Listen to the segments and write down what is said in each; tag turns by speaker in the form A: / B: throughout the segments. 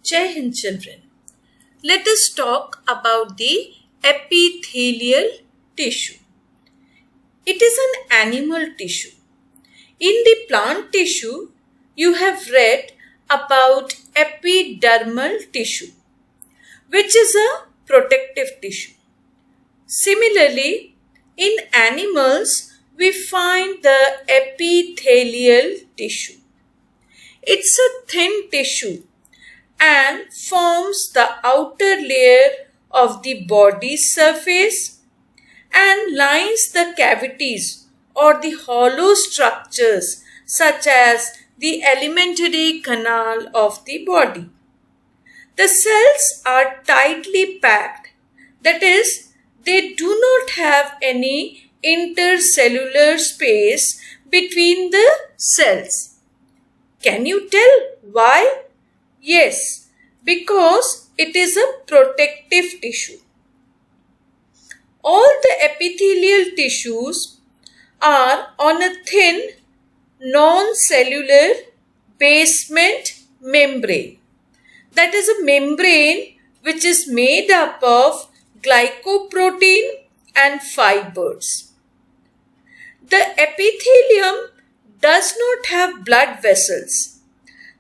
A: Jai Hind children. Let us talk about the epithelial tissue. It is an animal tissue. In the plant tissue, you have read about epidermal tissue, which is a protective tissue. Similarly, in animals, we find the epithelial tissue. It's a thin tissue and forms the outer layer of the body surface and lines the cavities or the hollow structures such as the alimentary canal of the body. The cells are tightly packed, that is, they do not have any intercellular space between the cells. Can you tell why? Yes, because it is a protective tissue. All the epithelial tissues are on a thin, non-cellular basement membrane. That is a membrane which is made up of glycoprotein and fibers. The epithelium does not have blood vessels.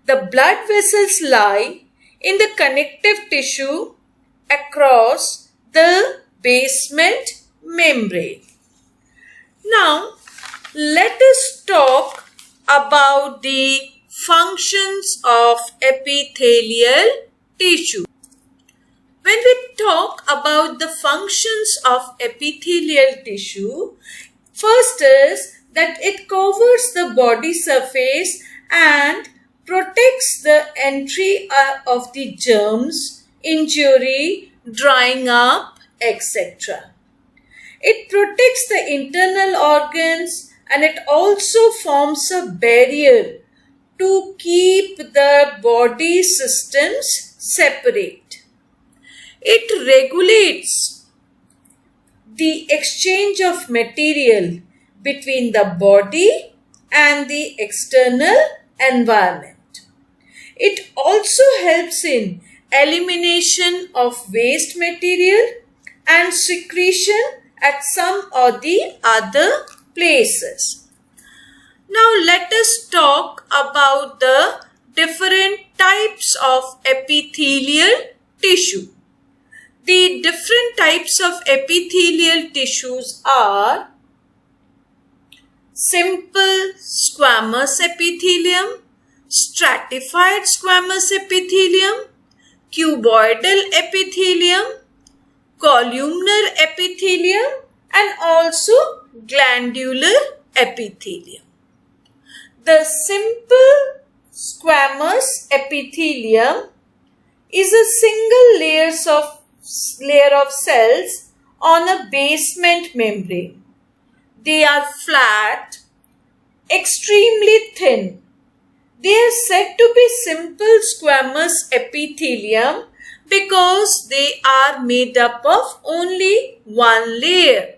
A: The blood vessels lie in the connective tissue across the basement membrane. Now, let us talk about the functions of epithelial tissue. When we talk about the functions of epithelial tissue, first is that it covers the body surface and protects the entry of the germs, injury, drying up, etc. It protects the internal organs and it also forms a barrier to keep the body systems separate. It regulates the exchange of material between the body and the external environment. It also helps in elimination of waste material and secretion at some or the other places. Now let us talk about the different types of epithelial tissue. The different types of epithelial tissues are simple squamous epithelium, stratified squamous epithelium, cuboidal epithelium, columnar epithelium, and also glandular epithelium. The simple squamous epithelium is a single layer of cells on a basement membrane. They are flat, extremely thin. They are said to be simple squamous epithelium because they are made up of only one layer.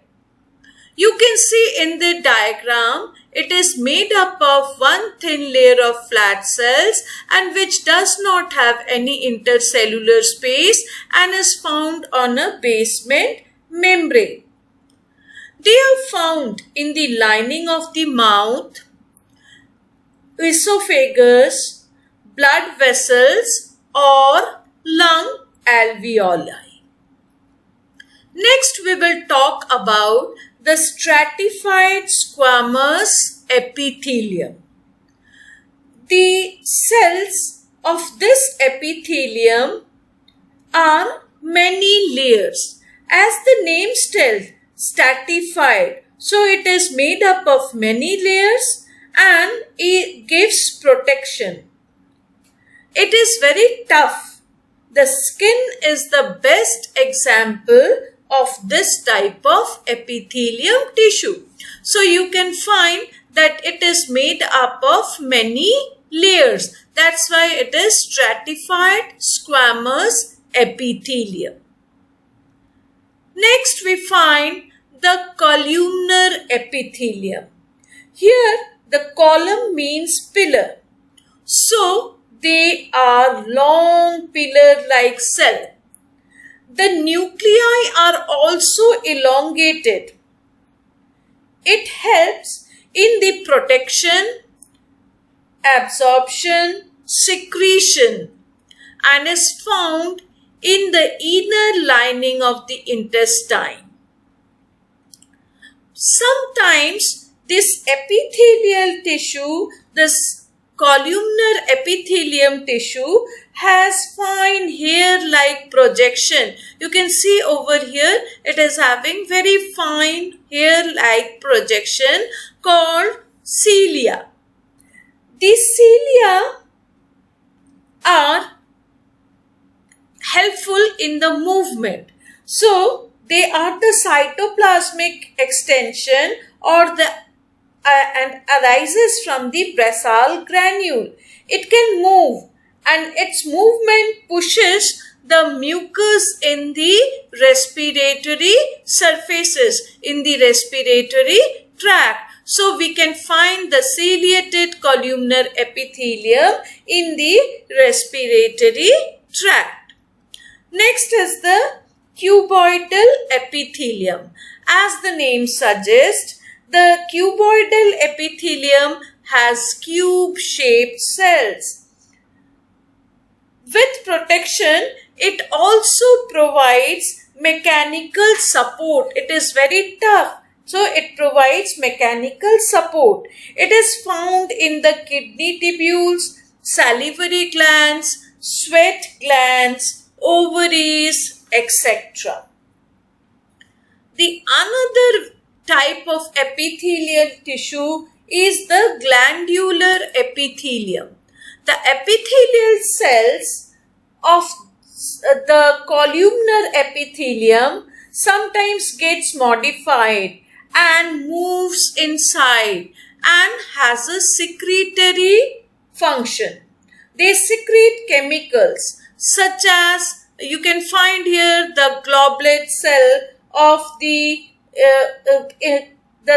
A: You can see in the diagram, it is made up of one thin layer of flat cells and which does not have any intercellular space and is found on a basement membrane. They are found in the lining of the mouth, esophagus, blood vessels, or lung alveoli. Next, we will talk about the stratified squamous epithelium. The cells of this epithelium are many layers. As the name tells, stratified. So it is made up of many layers and it gives protection. It is very tough. The skin is the best example of this type of epithelium tissue. So you can find that it is made up of many layers. That's why it is stratified squamous epithelium. Next we find the columnar epithelium. Here the column means pillar. So they are long pillar-like cell. The nuclei are also elongated. It helps in the protection, absorption, secretion, and is found in the inner lining of the intestine. Sometimes this epithelial tissue, this columnar epithelium tissue, has fine hair-like projection. You can see over here it is having very fine hair-like projection called cilia. These cilia are helpful in the movement. So they are the cytoplasmic extension or the and arises from the basal granule. It can move and its movement pushes the mucus in the respiratory surfaces, in the respiratory tract. So we can find the ciliated columnar epithelium in the respiratory tract. Next is the cuboidal epithelium. As the name suggests, the cuboidal epithelium has cube-shaped cells. With protection, it also provides mechanical support. It is very tough, so it provides mechanical support. It is found in the kidney tubules, salivary glands, sweat glands, ovaries, etc. The another type of epithelial tissue is the glandular epithelium. The epithelial cells of the columnar epithelium sometimes gets modified and moves inside and has a secretory function. They secrete chemicals such as, you can find here the goblet cell of the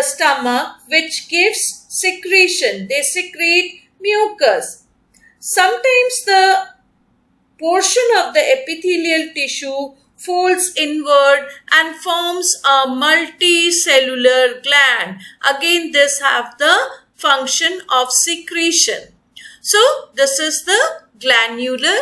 A: stomach, which gives secretion. They secrete mucus. Sometimes the portion of the epithelial tissue folds inward and forms a multicellular gland. Again, this have the function of secretion. So this is the glandular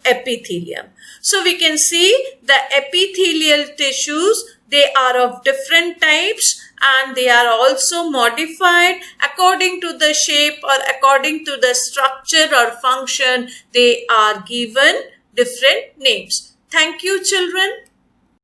A: epithelium. So we can see the epithelial tissues, they are of different types and they are also modified according to the shape or according to the structure or function. They are given different names. Thank you, children.